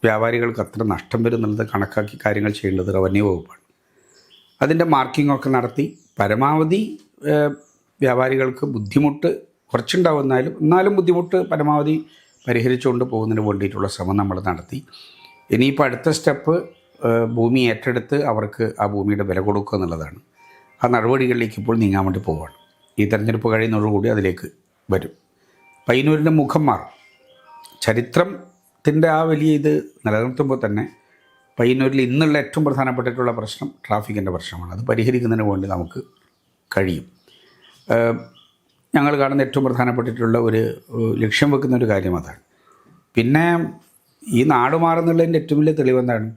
വ്യാപാരികൾക്ക് അത്ര നഷ്ടം വരുന്നുള്ളത് കണക്കാക്കി കാര്യങ്ങൾ ചെയ്യേണ്ടത് റവന്യൂ വകുപ്പാണ്. അതിൻ്റെ മാർക്കിങ്ങൊക്കെ നടത്തി പരമാവധി വ്യാപാരികൾക്ക് ബുദ്ധിമുട്ട് കുറച്ചുണ്ടാവുന്നാലും ബുദ്ധിമുട്ട് പരമാവധി പരിഹരിച്ചുകൊണ്ട് പോകുന്നതിന് വേണ്ടിയിട്ടുള്ള ശ്രമം നമ്മൾ നടത്തി. ഇനിയിപ്പോൾ അടുത്ത സ്റ്റെപ്പ് ഭൂമി ഏറ്റെടുത്ത് അവർക്ക് ആ ഭൂമിയുടെ വില കൊടുക്കുക എന്നുള്ളതാണ്. ആ നടപടികളിലേക്ക് ഇപ്പോൾ നീങ്ങാൻ വേണ്ടി പോവുകയാണ്. ഈ തെരഞ്ഞെടുപ്പ് കഴിയുന്നതോടുകൂടി അതിലേക്ക് വരും. പയ്യന്നൂരിൻ്റെ മുഖം മാറും. ചരിത്രത്തിൻ്റെ ആ വലിയ ഇത് നിലനിർത്തുമ്പോൾ തന്നെ പയ്യന്നൂരിൽ ഇന്നുള്ള ഏറ്റവും പ്രധാനപ്പെട്ടിട്ടുള്ള പ്രശ്നം ട്രാഫിക്കിൻ്റെ പ്രശ്നമാണ്. അത് പരിഹരിക്കുന്നതിന് വേണ്ടി നമുക്ക് കഴിയും. ഞങ്ങൾ കാണുന്ന ഏറ്റവും പ്രധാനപ്പെട്ടിട്ടുള്ള ഒരു ലക്ഷ്യം വെക്കുന്ന ഒരു കാര്യം അതാണ്. പിന്നെ ഈ നാട് മാറുന്നുള്ളതിൻ്റെ ഏറ്റവും വലിയ തെളിവെന്താണ്?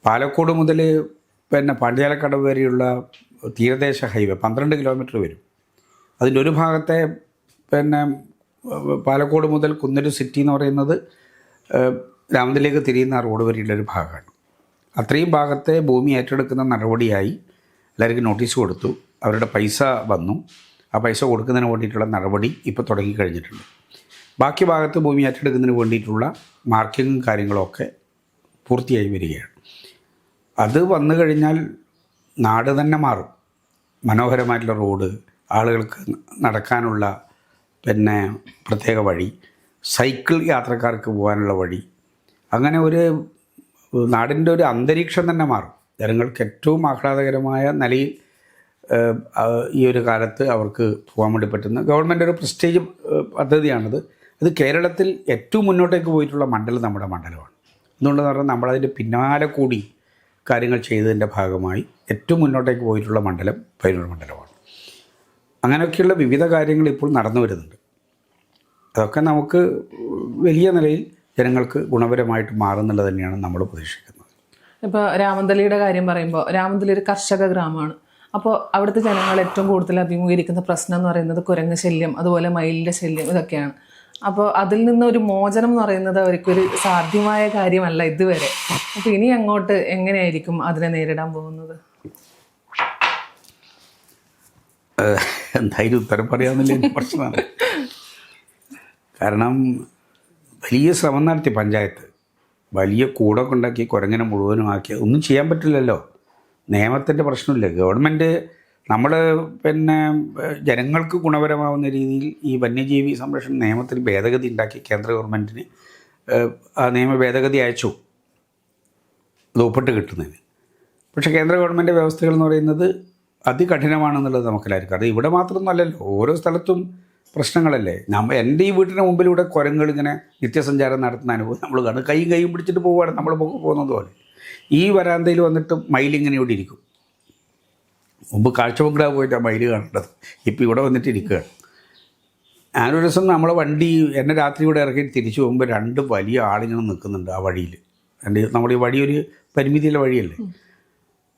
പാലക്കോട് മുതൽ പാണ്ഡ്യാലക്കടവ് വരെയുള്ള തീരദേശ ഹൈവേ 12 കിലോമീറ്റർ വരും. അതിൻ്റെ ഒരു ഭാഗത്തെ പാലക്കോട് മുതൽ കുന്നൂർ സിറ്റി എന്ന് പറയുന്നത് രാമന്തലേക്ക് തിരിയുന്ന റോഡ് വരെയുള്ളൊരു ഭാഗമാണ്. അത്രയും ഭാഗത്തെ ഭൂമി ഏറ്റെടുക്കുന്ന നടപടിയായി എല്ലാവർക്കും നോട്ടീസ് കൊടുത്തു. അവരുടെ പൈസ വന്നു. ആ പൈസ കൊടുക്കുന്നതിന് വേണ്ടിയിട്ടുള്ള നടപടി ഇപ്പോൾ തുടങ്ങിക്കഴിഞ്ഞിട്ടുണ്ട്. ബാക്കി ഭാഗത്ത് ഭൂമി ഏറ്റെടുക്കുന്നതിന് വേണ്ടിയിട്ടുള്ള മാർക്കിങ്ങും കാര്യങ്ങളൊക്കെ പൂർത്തിയായി വരികയാണ്. അത് വന്നു കഴിഞ്ഞാൽ നാട് തന്നെ മാറും. മനോഹരമായിട്ടുള്ള റോഡ്, ആളുകൾക്ക് നടക്കാനുള്ള പ്രത്യേക വഴി, സൈക്കിൾ യാത്രക്കാർക്ക് പോകാനുള്ള വഴി, അങ്ങനെ ഒരു നാടിൻ്റെ ഒരു അന്തരീക്ഷം തന്നെ മാറും. ജനങ്ങൾക്ക് ഏറ്റവും ആഹ്ലാദകരമായ നിലയിൽ ഈ ഒരു കാലത്ത് അവർക്ക് പോകാൻ വേണ്ടി പറ്റുന്ന ഗവൺമെൻറ് ഒരു പ്രസ്റ്റേജ് പദ്ധതിയാണിത്. ഇത് കേരളത്തിൽ ഏറ്റവും മുന്നോട്ടേക്ക് പോയിട്ടുള്ള മണ്ഡലം നമ്മുടെ മണ്ഡലമാണ്. എന്തുകൊണ്ടെന്ന് പറഞ്ഞാൽ നമ്മളതിൻ്റെ പിന്നാലെ കൂടി കാര്യങ്ങൾ ചെയ്തതിൻ്റെ ഭാഗമായി ഏറ്റവും മുന്നോട്ടേക്ക് പോയിട്ടുള്ള മണ്ഡലം പയ്യന്നൂർ മണ്ഡലമാണ്. അങ്ങനെയൊക്കെയുള്ള വിവിധ കാര്യങ്ങൾ ഇപ്പോൾ നടന്നു വരുന്നുണ്ട്. അതൊക്കെ നമുക്ക് വലിയ നിലയിൽ ജനങ്ങൾക്ക് ഗുണപരമായിട്ട് മാറുന്നുള്ളത് തന്നെയാണ് നമ്മൾ പ്രതീക്ഷിക്കുന്നത്.
ഇപ്പോൾ രാമന്തലിയുടെ കാര്യം പറയുമ്പോൾ രാമന്തലി ഒരു കർഷക ഗ്രാമമാണ്. അപ്പോൾ അവിടുത്തെ ജനങ്ങൾ ഏറ്റവും കൂടുതൽ അഭിമുഖീകരിക്കുന്ന പ്രശ്നം എന്ന് പറയുന്നത് കുരങ്ങ് ശല്യം, അതുപോലെ മയിലിൻ്റെ ശല്യം, ഇതൊക്കെയാണ്. അപ്പോൾ അതിൽ നിന്നൊരു മോചനം എന്ന് പറയുന്നത് അവർക്കൊരു സാധ്യമായ കാര്യമല്ല ഇതുവരെ. അപ്പോൾ ഇനി അങ്ങോട്ട് എങ്ങനെയായിരിക്കും അതിനെ നേരിടാൻ പോകുന്നത്?
എന്തായാലും ഉത്തരം പറയാമെന്നില്ല, എനിക്ക് പ്രശ്നമാണ്. കാരണം വലിയ ശ്രമം നടത്തി പഞ്ചായത്ത്, വലിയ കൂടൊക്കെ ഉണ്ടാക്കി കുരങ്ങനെ മുഴുവനും ആക്കി. ഒന്നും ചെയ്യാൻ പറ്റില്ലല്ലോ, നിയമത്തിൻ്റെ പ്രശ്നമില്ല. ഗവൺമെൻറ് നമ്മൾ ജനങ്ങൾക്ക് ഗുണപരമാവുന്ന രീതിയിൽ ഈ വന്യജീവി സംരക്ഷണ നിയമത്തിൽ ഭേദഗതി ഉണ്ടാക്കി കേന്ദ്ര ഗവൺമെൻറ്റിന് ആ നിയമ ഭേദഗതി അയച്ചു, അത് ഒപ്പിട്ട് കിട്ടുന്നതിന്. പക്ഷേ കേന്ദ്ര ഗവൺമെൻറ് വ്യവസ്ഥകൾ എന്ന് പറയുന്നത് അതികഠിനമാണെന്നുള്ളത് നമുക്കെല്ലാവർക്കും അറിയാം. ഇവിടെ മാത്രമൊന്നുമല്ലല്ലോ, ഓരോ സ്ഥലത്തും പ്രശ്നങ്ങളല്ലേ. എൻ്റെ ഈ വീട്ടിൻ്റെ മുമ്പിലൂടെ കുരങ്ങൾ ഇങ്ങനെ നിത്യസഞ്ചാരം നടത്തുന്ന അനുഭവം നമ്മൾ കാണും. കൈയും പിടിച്ചിട്ട് പോവുകയാണ് നമ്മൾ പോകുന്നത് പോലെ. ഈ വരാന്തയിൽ വന്നിട്ട് മയിലിങ്ങനെ ഇവിടെ ഇരിക്കും. മുമ്പ് കാഴ്ചബംഗ്ലാവ് പോയിട്ട് ആ മയിൽ കാണേണ്ടത്, ഇപ്പോൾ ഇവിടെ വന്നിട്ട് ഇരിക്കുകയാണ്. ഞാനൊരു ദിവസം നമ്മളെ വണ്ടി എന്നെ രാത്രി ഇവിടെ ഇറക്കി തിരിച്ചു പോകുമ്പോൾ 2 വലിയ ആളിങ്ങനെ നിൽക്കുന്നുണ്ട് ആ വഴിയിൽ. നമ്മുടെ ഈ വഴി ഒരു പരിമിതിയുള്ള വഴിയല്ലേ.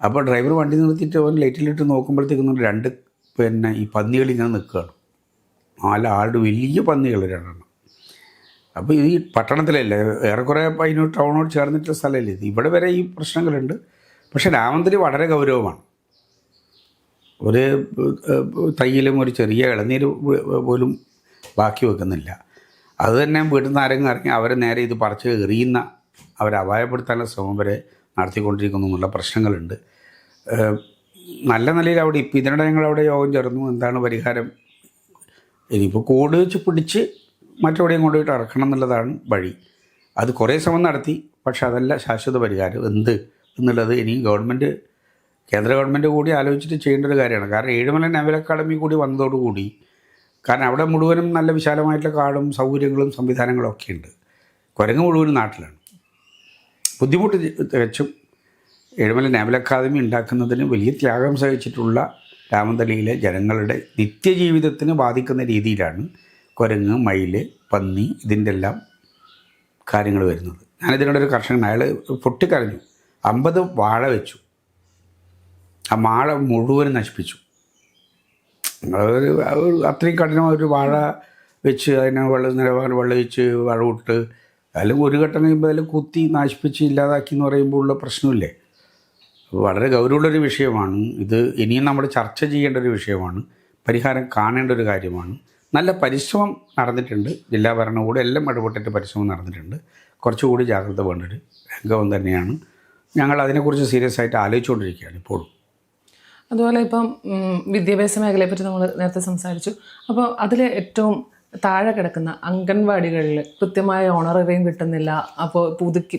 അപ്പോൾ ഡ്രൈവർ വണ്ടി നിർത്തിയിട്ട് അവൻ ലൈറ്റിലിട്ട് നോക്കുമ്പോഴത്തേക്കും 2 ഈ പന്നികളിങ്ങനെ നിൽക്കുകയാണ്. 4 ആളുടെ വലിയ പന്നികൾ 2 അപ്പോൾ ഈ പട്ടണത്തിലല്ലേ, ഏറെക്കുറെ പയ്യന്നൂർ ടൗണോട് ചേർന്നിട്ടുള്ള സ്ഥലമല്ലേ ഇത്. ഇവിടെ വരെ ഈ പ്രശ്നങ്ങളുണ്ട്. പക്ഷേ രാമന്തലി വളരെ ഗൗരവമാണ്. ഒരു തൈയിലും ഒരു ചെറിയ ഇളനീര് പോലും ബാക്കി വെക്കുന്നില്ല. അത് തന്നെ വീട്ടിൽ നിന്ന് ആരെങ്കിലും ഇറങ്ങി അവരെ നേരെ ഇത് പറിച്ച് എറിയുന്ന, അവരെ അപായപ്പെടുത്താനുള്ള ശ്രമം വരെ നടത്തിക്കൊണ്ടിരിക്കുന്നു എന്നുള്ള പ്രശ്നങ്ങളുണ്ട്. നല്ല നിലയിൽ അവിടെ ഇപ്പോൾ ഇതിനിടെ ഞങ്ങളവിടെ യോഗം ചേർന്നു. എന്താണ് പരിഹാരം? ഇനിയിപ്പോൾ കൂട് വെച്ച് പിടിച്ച് മറ്റെവിടെയും കൊണ്ടുപോയിട്ട് ഇറക്കണം എന്നുള്ളതാണ് വഴി. അത് കുറേ ശ്രമം നടത്തി, പക്ഷെ അതല്ല ശാശ്വത പരിഹാരം. എന്ത് എന്നുള്ളത് ഇനി കേന്ദ്ര ഗവൺമെൻറ് കൂടി ആലോചിച്ചിട്ട് ചെയ്യേണ്ട ഒരു കാര്യമാണ്. കാരണം ഏഴുമല നാവൽ അക്കാഡമി കൂടി വന്നതോടുകൂടി, കാരണം അവിടെ മുഴുവനും നല്ല വിശാലമായിട്ടുള്ള കാടും സൗകര്യങ്ങളും സംവിധാനങ്ങളും ഒക്കെ ഉണ്ട്. കുരങ്ങ് മുഴുവനും നാട്ടിലാണ്. ബുദ്ധിമുട്ട് തികച്ചും ഏഴുമല നാവൽ അക്കാദമി ഉണ്ടാക്കുന്നതിന് വലിയ ത്യാഗം സഹിച്ചിട്ടുള്ള രാമന്തലിയിലെ ജനങ്ങളുടെ നിത്യജീവിതത്തിന് ബാധിക്കുന്ന രീതിയിലാണ് കുരങ്ങ്, മയിൽ, പന്നി ഇതിൻ്റെ എല്ലാം കാര്യങ്ങൾ വരുന്നത്. ഞാനിതിനോട് ഒരു കർഷകൻ, അയാൾ പൊട്ടിക്കരഞ്ഞു. 50 വാഴ വെച്ചു, ആ വാഴ മുഴുവനും നശിപ്പിച്ചു. അത്രയും കഠിനമായൊരു വാഴ വെച്ച് അതിനെ വെള്ളമൊഴിച്ച് വളവിട്ട് അല്ലെങ്കിൽ ഒരു ഘട്ടം കഴിയുമ്പോൾ അതിൽ കുത്തി നശിപ്പിച്ച് ഇല്ലാതാക്കി എന്ന് പറയുമ്പോൾ ഉള്ള പ്രശ്നമില്ലേ. വളരെ ഗൗരവമുള്ളൊരു വിഷയമാണ് ഇത്. ഇനിയും നമ്മൾ ചർച്ച ചെയ്യേണ്ട ഒരു വിഷയമാണ്, പരിഹാരം കാണേണ്ട ഒരു കാര്യമാണ്. നല്ല പരിശ്രമം നടന്നിട്ടുണ്ട്, ജില്ലാ ഭരണകൂടം എല്ലാം ഇടപെട്ടിട്ട് പരിശ്രമം നടന്നിട്ടുണ്ട്. കുറച്ചുകൂടി ജാഗ്രത വേണ്ടൊരു രംഗം തന്നെയാണ്. ഞങ്ങൾ അതിനെക്കുറിച്ച് സീരിയസ് ആയിട്ട് ആലോചിച്ചുകൊണ്ടിരിക്കുകയാണ് ഇപ്പോഴും.
അതുപോലെ ഇപ്പം വിദ്യാഭ്യാസ മേഖലയെപ്പറ്റി നമ്മൾ നേരത്തെ സംസാരിച്ചു. അപ്പോൾ അതിൽ ഏറ്റവും താഴെ കിടക്കുന്ന അംഗൻവാടികളിൽ കൃത്യമായ ഓണററിയും കിട്ടുന്നില്ല. അപ്പോൾ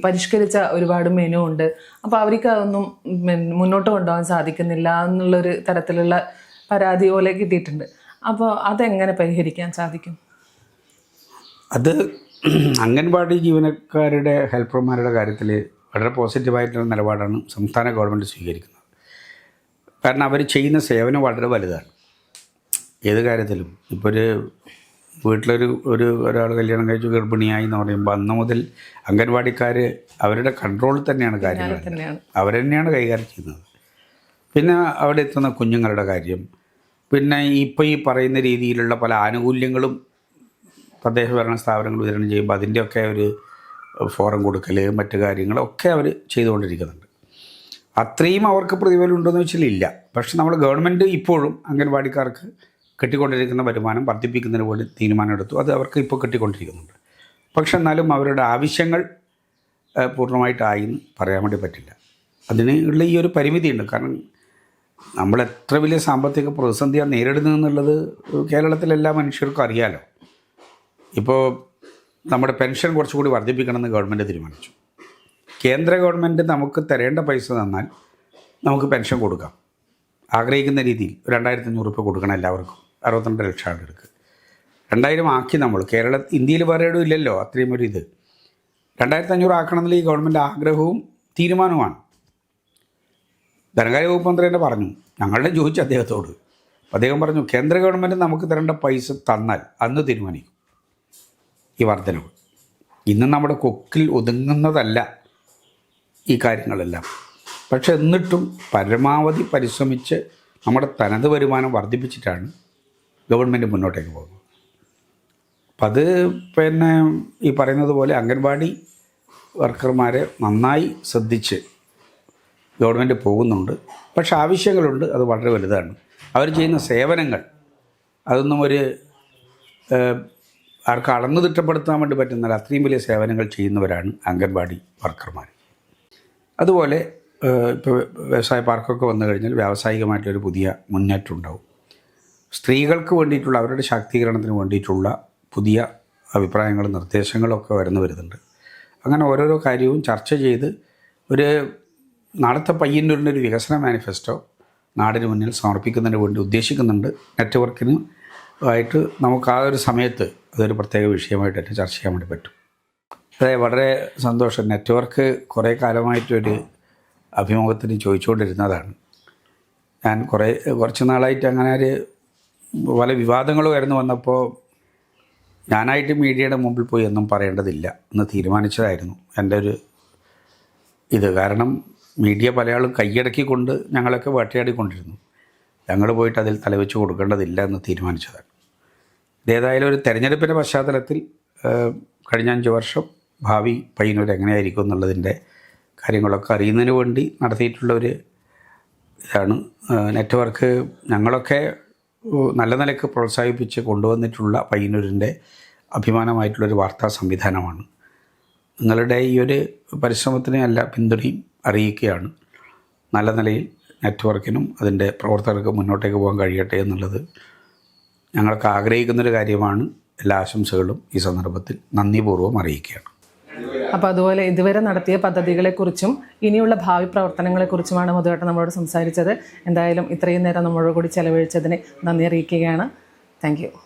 പരിഷ്കരിച്ച ഒരുപാട് മെനു ഉണ്ട്. അപ്പോൾ അവർക്ക് അതൊന്നും മുന്നോട്ട് കൊണ്ടുപോകാൻ സാധിക്കുന്നില്ല എന്നുള്ളൊരു തരത്തിലുള്ള പരാതി പോലെ കിട്ടിയിട്ടുണ്ട്. അപ്പോൾ അതെങ്ങനെ പരിഹരിക്കാൻ സാധിക്കും?
അത് അംഗൻവാടി ജീവനക്കാരുടെ ഹെൽപ്പർമാരുടെ കാര്യത്തിൽ വളരെ പോസിറ്റീവായിട്ടുള്ള നിലപാടാണ് സംസ്ഥാന ഗവൺമെൻറ് സ്വീകരിക്കുന്നത്. കാരണം അവർ ചെയ്യുന്ന സേവനം വളരെ വലുതാണ്. ഏത് കാര്യത്തിലും ഇപ്പോൾ ഒരു ഒരാൾ കല്യാണം കഴിച്ചു ഗർഭിണിയായി എന്ന് പറയുമ്പോൾ അന്ന് മുതൽ അംഗൻവാടിക്കാർ അവരുടെ കൺട്രോളിൽ തന്നെയാണ് കാര്യങ്ങൾ, അവർ തന്നെയാണ് കൈകാര്യം ചെയ്യുന്നത്. പിന്നെ അവിടെ എത്തുന്ന കുഞ്ഞുങ്ങളുടെ കാര്യം, പിന്നെ ഇപ്പോൾ ഈ പറയുന്ന രീതിയിലുള്ള പല ആനുകൂല്യങ്ങളും തദ്ദേശ ഭരണ സ്ഥാപനങ്ങൾ വിതരണം ചെയ്യുമ്പോൾ അതിൻ്റെയൊക്കെ ഒരു ഫോറം കൊടുക്കൽ, മറ്റു കാര്യങ്ങളൊക്കെ അവർ ചെയ്തുകൊണ്ടിരിക്കുന്നുണ്ട്. അത്രയും അവർക്ക് പ്രതിഫലം ഉണ്ടോയെന്ന് വെച്ചാൽ ഇല്ല. പക്ഷെ നമ്മൾ ഗവൺമെൻറ് ഇപ്പോഴും അംഗൻവാടിക്കാർക്ക് കിട്ടിക്കൊണ്ടിരിക്കുന്ന വരുമാനം വർദ്ധിപ്പിക്കുന്നതിന് വേണ്ടി തീരുമാനമെടുത്തു. അത് അവർക്ക് ഇപ്പോൾ കിട്ടിക്കൊണ്ടിരിക്കുന്നുണ്ട്. പക്ഷെ എന്നാലും അവരുടെ ആവശ്യങ്ങൾ പൂർണ്ണമായിട്ടായി എന്ന് പറയാൻ വേണ്ടി പറ്റില്ല. അതിന് ഉള്ള ഈ ഒരു പരിമിതിയുണ്ട്. കാരണം നമ്മൾ എത്ര വലിയ സാമ്പത്തിക പ്രതിസന്ധിയാണ് നേരിടുന്നതെന്നുള്ളത് കേരളത്തിലെല്ലാ മനുഷ്യർക്കും അറിയാലോ. ഇപ്പോൾ നമ്മുടെ പെൻഷൻ കുറച്ചുകൂടി വർദ്ധിപ്പിക്കണമെന്ന് ഗവൺമെൻറ് തീരുമാനിച്ചു. കേന്ദ്ര ഗവൺമെൻറ് നമുക്ക് തരേണ്ട പൈസ തന്നാൽ നമുക്ക് പെൻഷൻ കൊടുക്കാം. ആഗ്രഹിക്കുന്ന രീതിയിൽ 2,500 രൂപ കൊടുക്കണം എല്ലാവർക്കും. 62 ലക്ഷമാണ് എടുക്കുക. 2,000 ആക്കി നമ്മൾ ഇന്ത്യയിൽ വേറെ എവിടെയും ഇല്ലല്ലോ അത്രയും ഒരു ഇത്. 2,500 ആക്കണമെന്നുള്ള ഈ ഗവൺമെൻറ് ആഗ്രഹവും തീരുമാനവുമാണ്. ധനകാര്യ വകുപ്പ് മന്ത്രി തന്നെ പറഞ്ഞു, ഞങ്ങളുടെ ചോദിച്ചു അദ്ദേഹത്തോട്. അദ്ദേഹം പറഞ്ഞു, കേന്ദ്ര ഗവൺമെൻറ് നമുക്ക് തരേണ്ട പൈസ തന്നാൽ അന്ന് തീരുമാനിക്കും ഈ വർധനവ്. ഇന്ന് നമ്മുടെ കൊക്കിൽ ഒതുങ്ങുന്നതല്ല ഈ കാര്യങ്ങളെല്ലാം. പക്ഷെ എന്നിട്ടും പരമാവധി പരിശ്രമിച്ച് നമ്മുടെ തനത് വരുമാനം വർദ്ധിപ്പിച്ചിട്ടാണ് ഗവൺമെൻറ് മുന്നോട്ടേക്ക് പോകുന്നത്. അപ്പം അത് ഈ പറയുന്നത് പോലെ അംഗൻവാടി വർക്കർമാരെ നന്നായി ശ്രദ്ധിച്ച് ഗവൺമെൻറ് പോകുന്നുണ്ട്. പക്ഷെ ആവശ്യങ്ങളുണ്ട്, അത് വളരെ വലുതാണ്. അവർ ചെയ്യുന്ന സേവനങ്ങൾ അതൊന്നും ആർക്ക് അളന്നു തിട്ടപ്പെടുത്താൻ വേണ്ടി പറ്റുന്നില്ല. അത്രയും വലിയ സേവനങ്ങൾ ചെയ്യുന്നവരാണ് അംഗൻവാടി വർക്കർമാർ. അതുപോലെ ഇപ്പോൾ വ്യവസായ പാർക്കൊക്കെ വന്നു കഴിഞ്ഞാൽ വ്യാവസായികമായിട്ടൊരു പുതിയ മുന്നേറ്റം ഉണ്ടാവും. സ്ത്രീകൾക്ക് വേണ്ടിയിട്ടുള്ള അവരുടെ ശാക്തീകരണത്തിന് വേണ്ടിയിട്ടുള്ള പുതിയ അഭിപ്രായങ്ങളും നിർദ്ദേശങ്ങളും ഒക്കെ വരുന്നുണ്ട്. അങ്ങനെ ഓരോരോ കാര്യവും ചർച്ച ചെയ്ത് നാളത്തെ പയ്യന്നൂരിൻ്റെ ഒരു വികസന മാനിഫെസ്റ്റോ നാടിന് മുന്നിൽ സമർപ്പിക്കുന്നതിന് വേണ്ടി ഉദ്ദേശിക്കുന്നുണ്ട്. നെറ്റ്വർക്കിന് ആയിട്ട് നമുക്ക് ആ ഒരു സമയത്ത് അതൊരു പ്രത്യേക വിഷയമായിട്ട് തന്നെ ചർച്ച ചെയ്യാൻ വേണ്ടി പറ്റും. അതെ, വളരെ സന്തോഷം. നെറ്റ്വർക്ക് കുറേ കാലമായിട്ടൊരു അഭിമുഖത്തിന് ചോദിച്ചുകൊണ്ടിരുന്നതാണ്. ഞാൻ കുറച്ച് നാളായിട്ട് അങ്ങനെ പല വിവാദങ്ങൾ ഉയർന്നു വന്നപ്പോൾ ഞാനായിട്ട് മീഡിയയുടെ മുമ്പിൽ പോയി ഒന്നും പറയേണ്ടതില്ല എന്ന് തീരുമാനിച്ചതായിരുന്നു എൻ്റെ ഒരു ഇത്. കാരണം മീഡിയ പലയാളും കൈയടക്കിക്കൊണ്ട് ഞങ്ങളൊക്കെ വേട്ടയാടിക്കൊണ്ടിരുന്നു. ഞങ്ങൾ പോയിട്ട് അതിൽ തലവെച്ച് കൊടുക്കേണ്ടതില്ല എന്ന് തീരുമാനിച്ചതാണ്. ഇതേതായാലും ഒരു തെരഞ്ഞെടുപ്പിൻ്റെ പശ്ചാത്തലത്തിൽ കഴിഞ്ഞ 5 വർഷം ഭാവി പയ്യന്നൂർ എങ്ങനെയായിരിക്കും എന്നുള്ളതിൻ്റെ കാര്യങ്ങളൊക്കെ അറിയുന്നതിന് വേണ്ടി നടത്തിയിട്ടുള്ള ഇതാണ്. നെറ്റ്വർക്ക് ഞങ്ങളൊക്കെ നല്ല നിലയ്ക്ക് പ്രോത്സാഹിപ്പിച്ച് കൊണ്ടുവന്നിട്ടുള്ള പയ്യന്നൂരിൻ്റെ അഭിമാനമായിട്ടുള്ളൊരു വാർത്താ സംവിധാനമാണ്. നിങ്ങളുടെ ഈ ഒരു പരിശ്രമത്തിനെ എല്ലാ പിന്തുണയും അറിയിക്കുകയാണ്. നല്ല നിലയിൽ നെറ്റ്വർക്കിനും അതിൻ്റെ പ്രവർത്തകർക്ക് മുന്നോട്ടേക്ക് പോകാൻ കഴിയട്ടെ എന്നുള്ളത് ഞങ്ങൾക്ക് ആഗ്രഹിക്കുന്നൊരു കാര്യമാണ്. എല്ലാ ആശംസകളും ഈ സന്ദർഭത്തിൽ നന്ദിപൂർവ്വം അറിയിക്കുകയാണ്.
അപ്പോൾ അതുപോലെ ഇതുവരെ നടത്തിയ പദ്ധതികളെക്കുറിച്ചും ഇനിയുള്ള ഭാവി പ്രവർത്തനങ്ങളെക്കുറിച്ചുമാണ് മധുവേട്ടൻ നമ്മളോട് സംസാരിച്ചത്. എന്തായാലും ഇത്രയും നേരം നമ്മളോട് കൂടി ചെലവഴിച്ചതിന് നന്ദി അറിയിക്കുകയാണ്. Thank you.